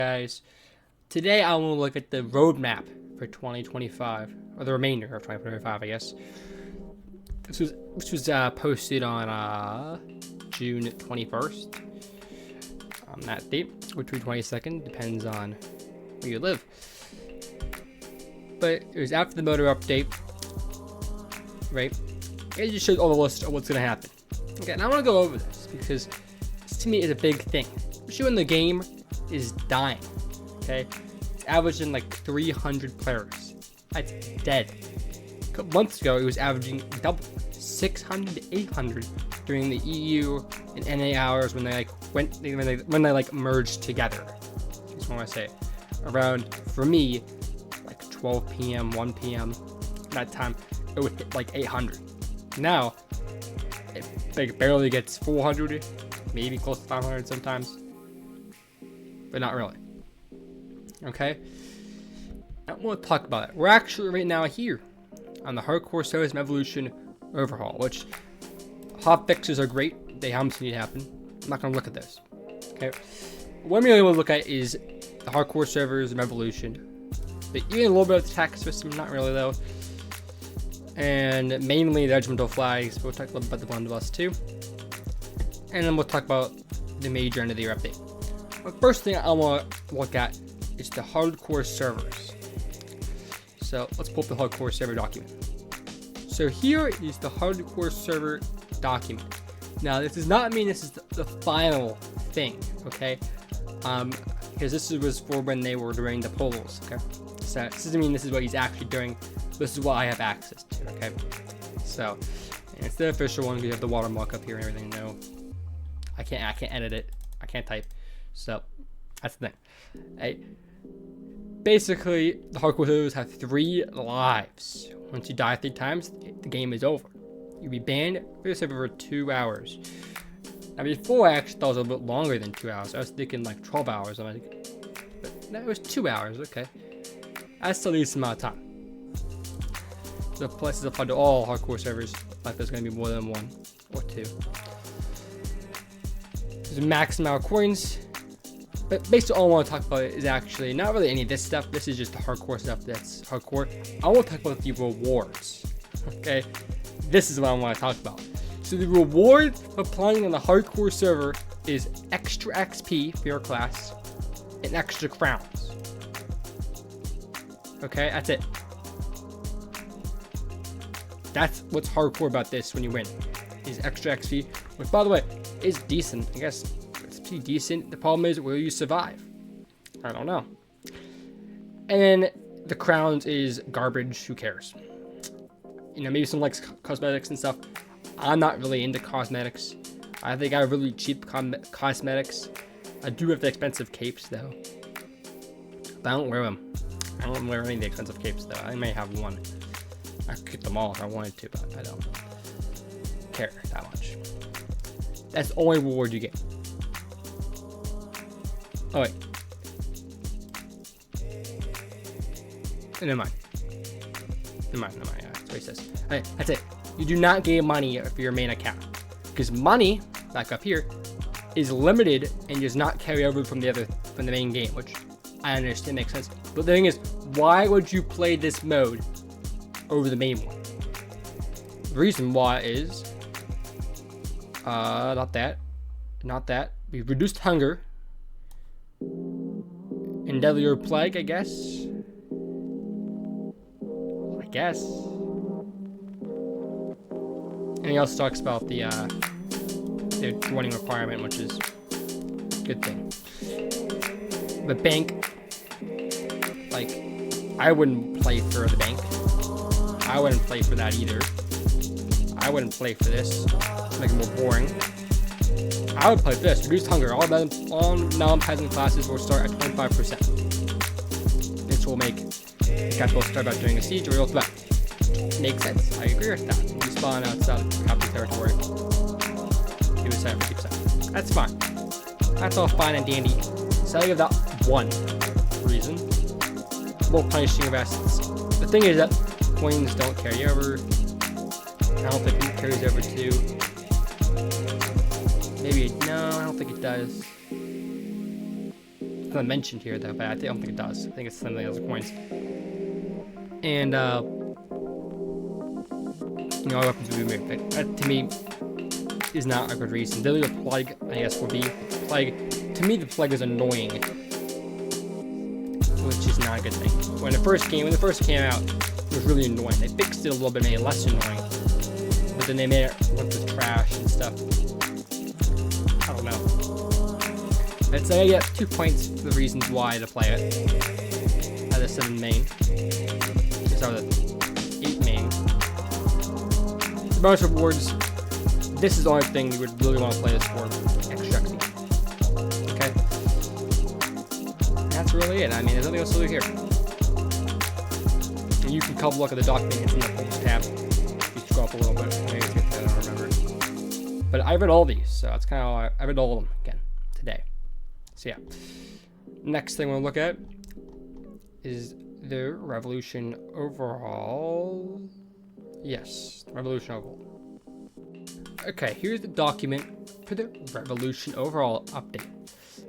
Guys, today I will look at the roadmap for 2025, or the remainder of 2025, I guess. This was posted on June 21st, on that date, or June 22nd, depends on where you live. But it was after the motor update, right? It just shows all the list of what's going to happen. Okay, and I want to go over this because this to me is a big thing, especially when the game is dying. Okay, it's averaging like 300 players. That's dead. A couple months ago, it was averaging double, 600 to 800 during the EU and NA hours when they merged together. That's what I want to say. Around, for me, like 12 p.m., 1 p.m. that time, it would hit like 800. Now, it like barely gets 400, maybe close to 500 sometimes, but not really. Okay, I want to talk about it. We're actually right now here on the hardcore Service Evolution overhaul, which hot fixes are great. They happen to happen. I'm not going to look at this. Okay, what I'm really going to look at is the hardcore servers of Evolution, but even a little bit of the tax system, not really though, and mainly the Regimental flags. We'll talk a little bit about the blunderbuss too, and then we'll talk about the major end of the year update. The first thing I want to look at is the hardcore servers. So let's pull up the hardcore server document. So here is the hardcore server document. Now this does not mean this is the final thing, okay? Because this was for when they were doing the polls, okay? So this doesn't mean this is what he's actually doing. This is what I have access to, okay? So and it's the official one. We have the watermark up here and everything. No, I can't edit it. I can't type. So that's the thing. Hey, basically, the hardcore servers have 3 lives. Once you die 3 times, the game is over. You'll be banned for the server for 2 hours. Now, before I actually thought it was a little bit longer than 2 hours. I was thinking like 12 hours. But no, it was 2 hours. Okay, that's the least amount of time. The places apply to all hardcore servers. Like there's going to be more than 1 or 2. There's a max amount of coins. But basically all I want to talk about is actually not really any of this stuff. This is just the hardcore stuff that's hardcore. I want to talk about the rewards. Okay, this is what I want to talk about. So the reward for playing on the hardcore server is extra XP for your class and extra crowns. Okay, that's it. That's what's hardcore about this when you win. Is extra XP, which by the way is decent, I guess. Decent. The problem is, will you survive? I don't know. And then the crowns is garbage. Who cares? You know, maybe some like cosmetics and stuff. I'm not really into cosmetics. I think I have really cheap cosmetics. I do have the expensive capes though, but I don't wear them. I don't wear any of the expensive capes though. I may have one. I could get them all if I wanted to, but I don't care that much. That's the only reward you get. Oh wait. Never mind. Yeah, that's what he says. Okay, that's it. You do not gain money for your main account. Because money, back up here, is limited and does not carry over from the main game, which I understand makes sense. But the thing is, why would you play this mode over the main one? The reason why is not that. We reduced hunger. And deadlier plague, I guess. And he also talks about the running requirement, which is a good thing. The bank, like, I wouldn't play for the bank. I wouldn't play for that either. I wouldn't play for this. Make it more boring. I would play for this. Reduced hunger. All non-peasant classes will start at 25%. This will make the capital start about doing a siege or real threat. Makes sense. I agree with that. You spawn outside capital territory. Do a 50%. That's fine. That's all fine and dandy. So I give that one rea3 More punishing arrests. The thing is that coins don't carry over. I don't think it carries over too. Maybe, no, I don't think it does. it's not mentioned here though, but I don't think it does. I think it's something else coins. And you know, weapons will be moved. That to me is not a good reason. Dealing with plague, I guess, would be plague. To me, the plague is annoying, which is not a good thing. When it first came out, it was really annoying. They fixed it a little bit, made it less annoying, but then they made it look with trash and stuff. I don't know. I'd say I get 2 points for the reasons why to play it. Out of 7 main. Sorry, the 8 main. The bonus rewards. This is the only thing you would really want to play this for. Extra XP. Okay. That's really it. I mean, there's nothing else to do here. And you can come look at the document. It's in the Homes tab. You scroll up a little bit. Maybe it's good, I don't remember. But I read all these, so that's kind of I read all of them again today. So yeah. Next thing we'll look at is the Revolution overhaul. Yes, the Revolution overhaul. Okay, here's the document for the Revolution overhaul update.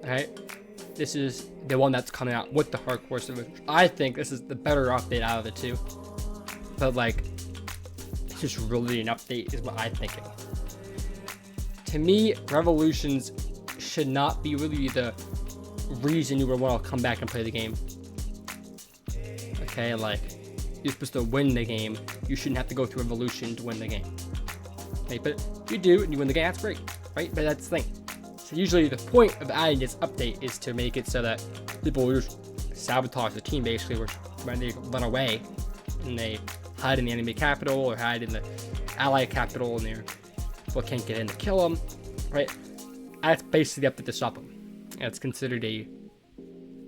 Alright, this is the one that's coming out with the hardcore servers. I think this is the better update out of the two. But like, it's just really an update is what I'm thinking. To me, Revolutions should not be really the reason you would want to come back and play the game. Okay, like, you're supposed to win the game. You shouldn't have to go through Revolution to win the game. Okay, but you do, and you win the game, that's great, right? But that's the thing. So usually the point of adding this update is to make it so that people will just sabotage the team, basically, when they run away, and they hide in the enemy capital, or hide in the ally capital, and people can't get in to kill them, right? That's basically the update to stop them. And it's considered a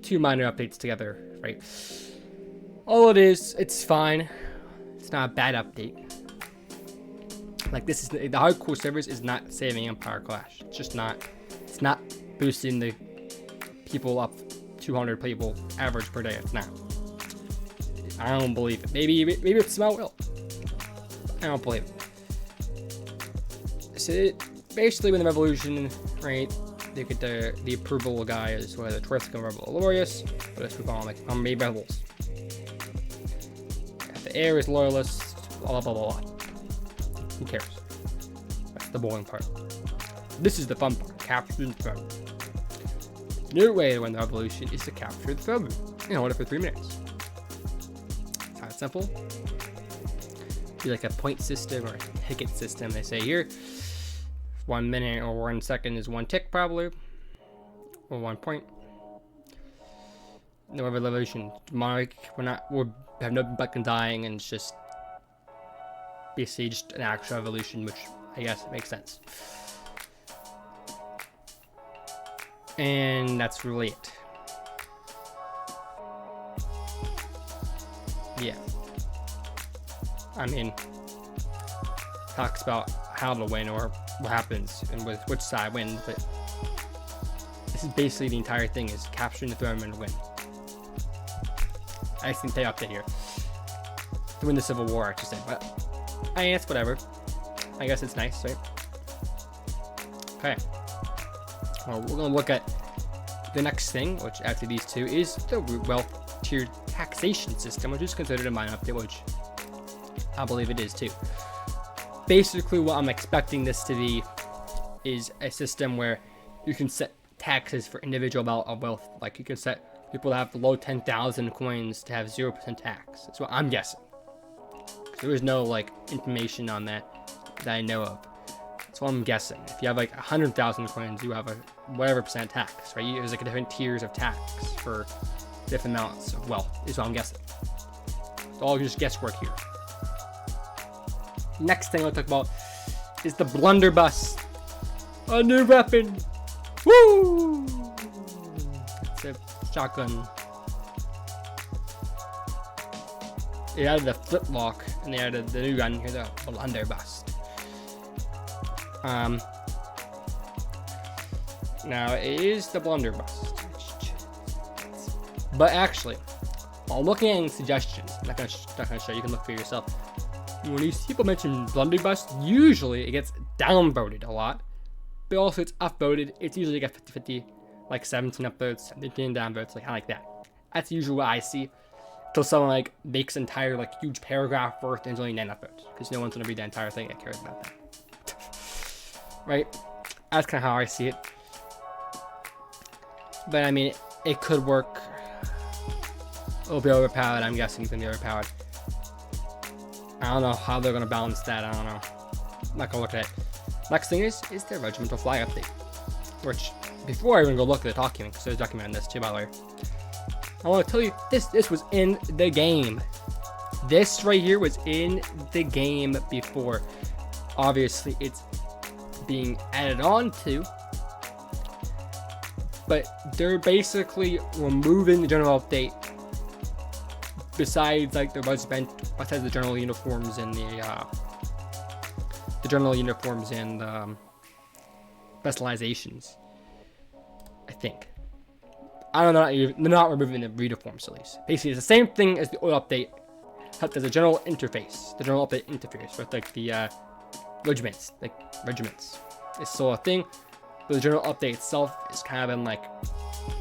2 minor updates together, right? All it is, it's fine. It's not a bad update. Like, this is the hardcore servers is not saving Empire Clash. It's just not. It's not boosting the people up 200 people average per day. It's not. I don't believe it. Maybe it somehow will. I don't believe it. So basically, when the Revolution, right? They get the approval guy is whether terrific and rebel glorious, but let's move on. Like, I'm made rebels. The air is loyalist. Blah blah blah blah. Who cares? That's the boring part. This is the fun part. Capture the throne. The new way to win the revolution is to capture the throne in order for 3 minutes. It's not simple. Be like a point system or a ticket system. They say here, 1 minute or 1 second is 1 tick probably, or 1 point. No revolution. Monarch. We have no buck and dying, and it's just basically just an actual evolution, which I guess makes sense. And that's really it. Yeah. I mean, talks about how to win or what happens and with which side wins, but this is basically the entire thing is capturing the throne and win. I just think they update here. To win the Civil War, I should say, but I mean, it's whatever. I guess it's nice, right? Okay. Well, we're gonna look at the next thing, which after these two is the wealth tiered taxation system, which is considered a minor update, which I believe it is too. Basically, what I'm expecting this to be is a system where you can set taxes for individual amount of wealth. Like you can set people that have below 10,000 coins to have 0% tax. That's what I'm guessing. There is no like information on that I know of. That's what I'm guessing. If you have like 100,000 coins, you have a whatever percent tax, right? There's like different tiers of tax for different amounts of wealth, is what I'm guessing. It's all just guesswork here. Next thing I'll talk about is the blunderbuss. A new weapon. Woo! It's a shotgun. They added the flintlock, and they added the new gun here, the blunderbuss. Now it is the blunderbuss, but actually, while looking at suggestions, I'm not gonna show you. You can look for yourself. When you see people mention blunderbuss, usually it gets downvoted a lot, but also it's upvoted. It's usually got 50-50 like 17 upvotes, 15 downvotes, like kind of like that. That's usually what I see. Until someone like makes an entire like huge paragraph worth and there's only 9 upvotes, because no one's gonna read the entire thing that cares about that. Right? That's kind of how I see it. But I mean, it could work. It'll be overpowered. I'm guessing it's gonna be overpowered. I don't know how they're gonna balance that. I don't know. I'm not gonna look at it. Next thing is the Regimental flag update. Which, before I even go look at the document, because there's a document on this too, by the way. I want to tell you, this was in the game. This right here was in the game before. Obviously, it's being added on to. But they're basically removing the general update. Besides, like, the Regiment, besides the general uniforms and the specializations. I think. I don't know, they're not removing the uniforms at least. Basically, it's the same thing as the oil update, except there's a general interface. The general update interface with, like, the regiments. It's still a thing, but the general update itself is kind of been, like,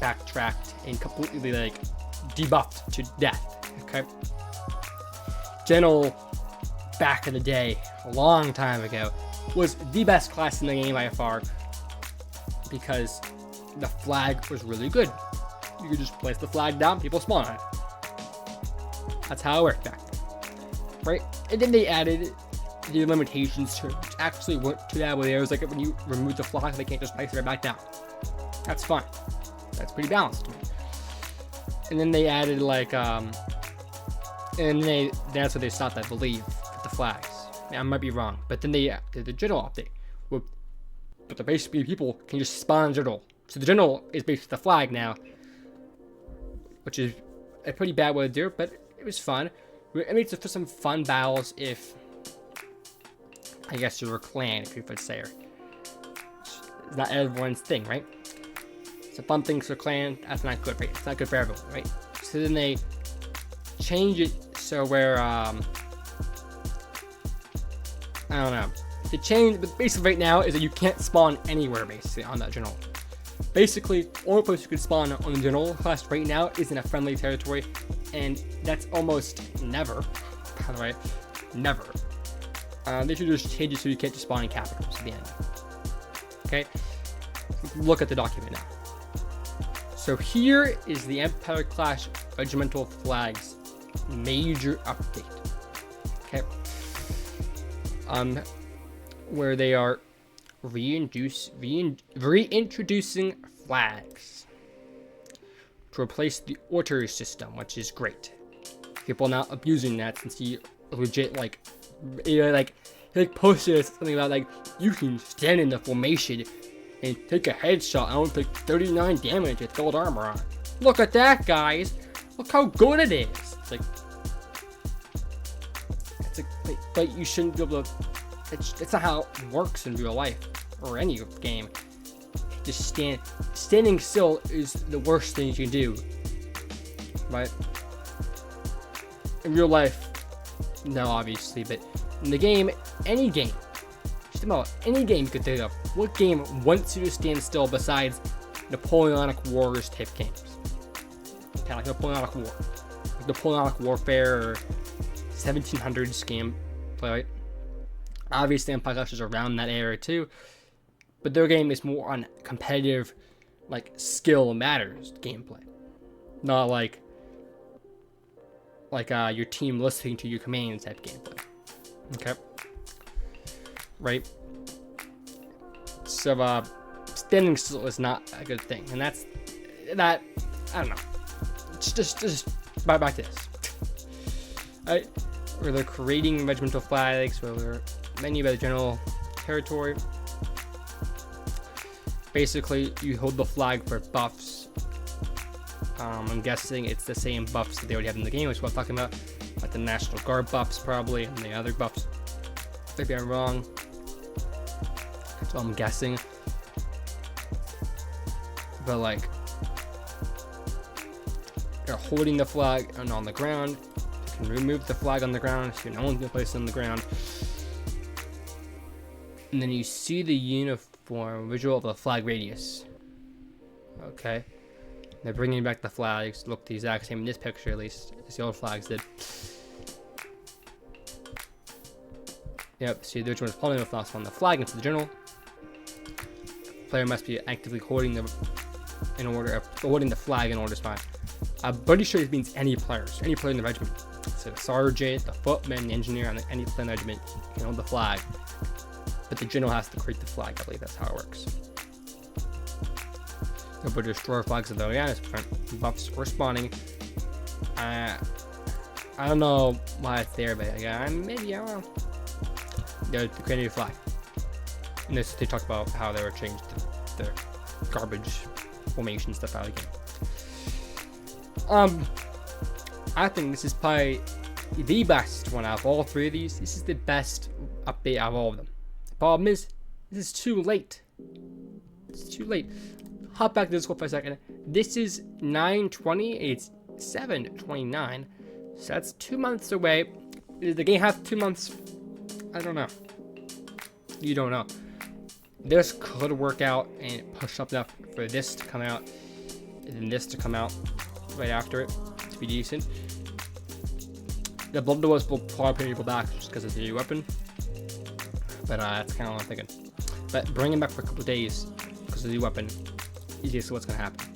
backtracked and completely, like, debuffed to death. Okay? General, back in the day, a long time ago, was the best class in the game by far, because the flag was really good. You could just place the flag down, people spawn on it. That's how it worked back then. Right? And then they added the limitations to it, which actually weren't too bad, where it was like when you remove the flag, they can't just place it right back down. That's fine. That's pretty balanced to me. And then they added like, that's where they stopped, I believe, with the flags. I might be wrong, but then they did the general update. But basically people can just spawn general. So the general is basically the flag now, which is a pretty bad way to do it, but it was fun. I mean, it's for some fun battles if, I guess, you're a clan, if you could say. It's not everyone's thing, right? It's a fun thing for a clan. That's not good, right? It's not good for everyone, right? So then they change it so where, I don't know. The change, but basically right now, is that you can't spawn anywhere, basically, on that general. Basically, only place you can spawn on the general class right now is in a friendly territory, and that's almost never, by the way, never. They should just change it so you can't just spawn in capitals at the end. Okay? Look at the document now. So here is the Empire Clash Regimental Flags major update. Okay? Where they are reintroducing flags to replace the order system, which is great. People not abusing that, since he legit he posted something about like you can stand in the formation and take a headshot and only take 39 damage with gold armor on. Look at that, guys! Look how good it is. But you shouldn't be able to. It's not how it works in real life or any game. Just standing still is the worst thing you can do, right? In real life, no, obviously, but in the game, any game, just about any game you could think of. What game wants you to stand still besides Napoleonic Wars type games? Okay, like Napoleonic War, like Napoleonic Warfare, or 1700s game play, right? Obviously, Empire Clash is around that era too, but their game is more on competitive, like skill matters gameplay, not like your team listening to your commands type gameplay. Okay, right? So standing still is not a good thing, and that. I don't know. Just back to this. Right, where they're creating regimental flags, where they're menu by the general territory. Basically, you hold the flag for buffs. I'm guessing it's the same buffs that they already have in the game, which is what I'm talking about. Like the National Guard buffs, probably, and the other buffs. Maybe I'm wrong. That's what I'm guessing. But, like, you're holding the flag on the ground. You can remove the flag on the ground, so no one's gonna place it on the ground. And then you see the uniform visual of the flag radius. Okay. They're bringing back the flags. Look the exact same in this picture, at least, as the old flags did. Yep, see, the Regiment is pulling the flags on the flag into the general. The player must be actively holding the flag in order to spawn. I'm pretty sure it means any players in the regiment. So the sergeant, the footman, the engineer, and any player in the regiment can hold the flag. But the general has to create the flag. I believe that's how it works. But destroy flags of the Oriana's buffs were spawning. I don't know why it's there, but maybe, I don't know. They're creating a flag. And this, they talk about how they were changed the garbage formation stuff out again. I think this is probably the best one out of all three of these. This is the best update out of all of them. The problem is, this is too late. It's too late. Hop back to Discord for a second. This is 9/20. It's 7/29. So that's 2 months away. Does the game have 2 months? I don't know. You don't know. This could work out and push up enough for this to come out, and then this to come out right after it to be decent. The blunderbuss will probably pay people back just because it's a new weapon. But that's kind of what I'm thinking. But bring him back for a couple of days because of the new weapon. Easiest what's gonna happen.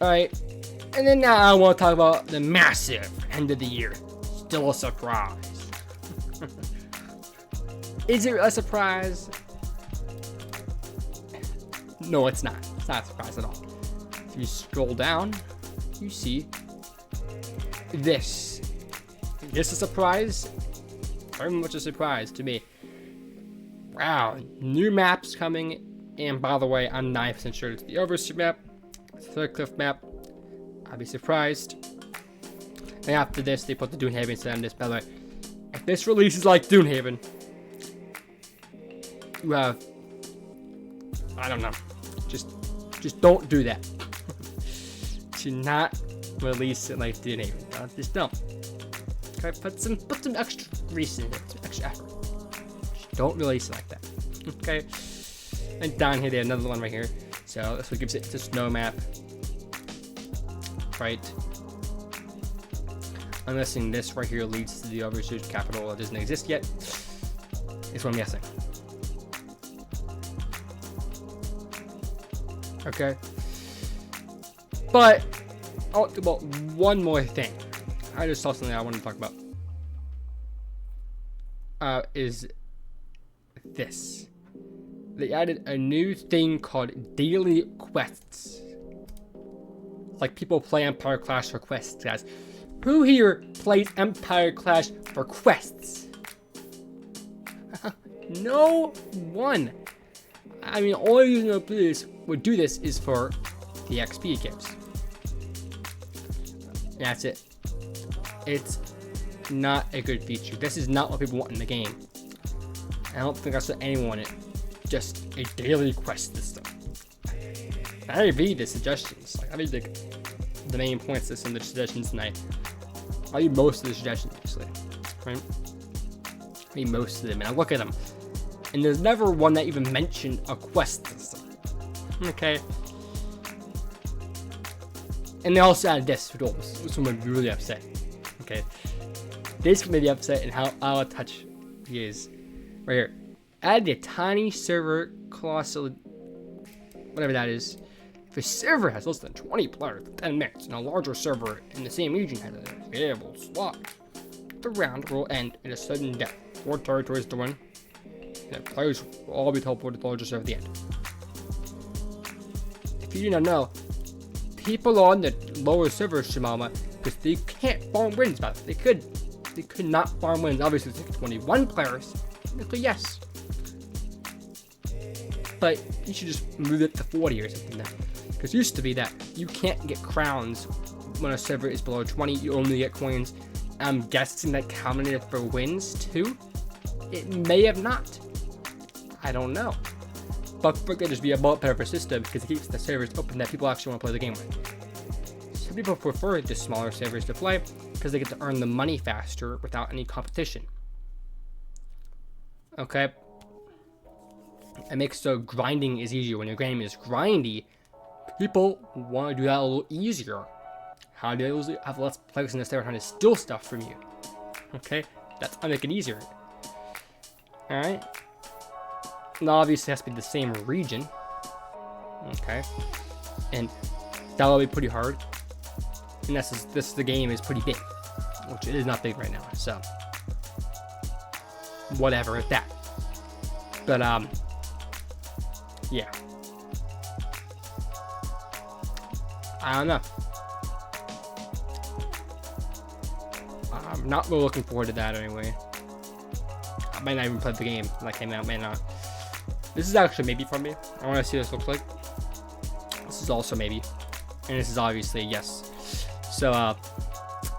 Alright, and then now I want to talk about the massive end of the year. Still a surprise. Is it a surprise? No, it's not. It's not a surprise at all. If you scroll down, you see this. Is this a surprise? Very much a surprise to me. Wow, new maps coming. And by the way, I'm 9% sure it's the Overseer map, it's the Third Cliff map. I'd be surprised. And after this, they put the Dunehaven instead of this. By the way, if this releases like Dunehaven, you have, I don't know, just don't do that. Do not release it like Dunehaven. Just don't. Okay, put some extra grease in it, some extra effort. Just don't release it like that. Okay. And down here, they have another one right here. So that's what gives it the snow map. Right. I'm guessing this right here leads to the Overseer's capital. It doesn't exist yet. Is what I'm guessing. Okay. But I'll talk about one more thing. I just saw something I wanted to talk about. Is this. They added a new thing called daily quests. Like people play Empire Clash for quests, guys. Who here plays Empire Clash for quests? No one. I mean, all you would do this is for the XP it gives. That's it. It's not a good feature. This is not what people want in the game. I don't think that's what anyone wanted. Just a daily quest system. I read the suggestions. Like, I read the main points that's in the suggestions, and I read most of the suggestions actually. Right? I read most of them, and I look at them, and there's never one that even mentioned a quest system. Okay. And they also added this, which made me really upset. Okay. This made me upset, and how out of touch he is. Right here. Add a tiny server, colossal, whatever that is. If a server has less than 20 players for 10 minutes, and a larger server in the same region has an available slot, the round will end in a sudden death. 4 territories to win, and the players will all be teleported to the larger server at the end. If you do not know, people on the lower server, Shimama, because they can't farm wins, but they could not farm wins. Obviously, it's 21 players. Technically, yes. But you should just move it to 40 or something now. Because it used to be that you can't get crowns when a server is below 20. You only get coins. I'm guessing that counted for wins too. It may have not. I don't know. But for there just be a lot better system because it keeps the servers open that people actually want to play the game with. Some people prefer the smaller servers to play because they get to earn the money faster without any competition. Okay. It makes the grinding is easier. When your game is grindy, people want to do that a little easier. How do they have less players in this there trying to steal stuff from you? Okay, that's how to make it easier. Alright. Now obviously it has to be the same region. Okay. And that'll be pretty hard. And the game is pretty big. Which it is not big right now, so whatever at that. But yeah. I don't know. I'm not really looking forward to that anyway. I might not even play the game when that came out, may not. This is actually maybe for me. I want to see what this looks like. This is also maybe. And this is obviously a yes. So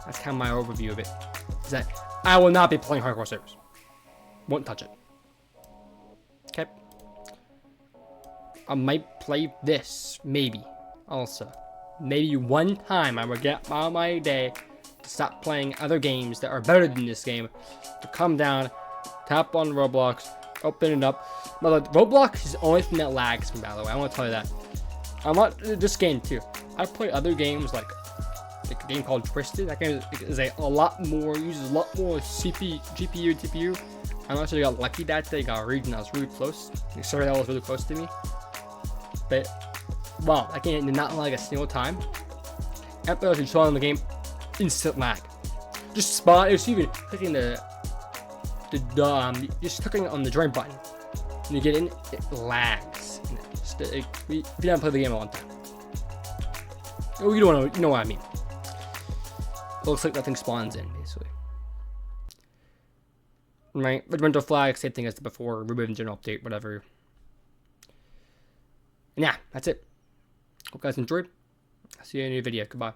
that's kind of my overview of it. Is that I will not be playing hardcore servers. Won't touch it. Okay. I might play this, maybe. Also, maybe one time I will get on my day to stop playing other games that are better than this game. To come down, tap on Roblox, open it up. But Roblox is the only thing that lags me, by the way. I want to tell you that. I'm not this game too. I play other games like a game called Twisted. That game is a lot more, uses a lot more GPU, TPU. I'm not sure I got lucky that day. Got a region that was really close. The server that was really close to me. But wow, that game did not lag a single time. After I was installing the game, instant lag. Just spot. It's even clicking just clicking on the join button. When you get in, it lags. If you haven't played the game a long time, you know what I mean. It looks like nothing spawns in, basically. Right, Regimental flag, same thing as the before. Removing general update, whatever. And yeah, that's it. Hope you guys enjoyed. I'll see you in a new video. Goodbye.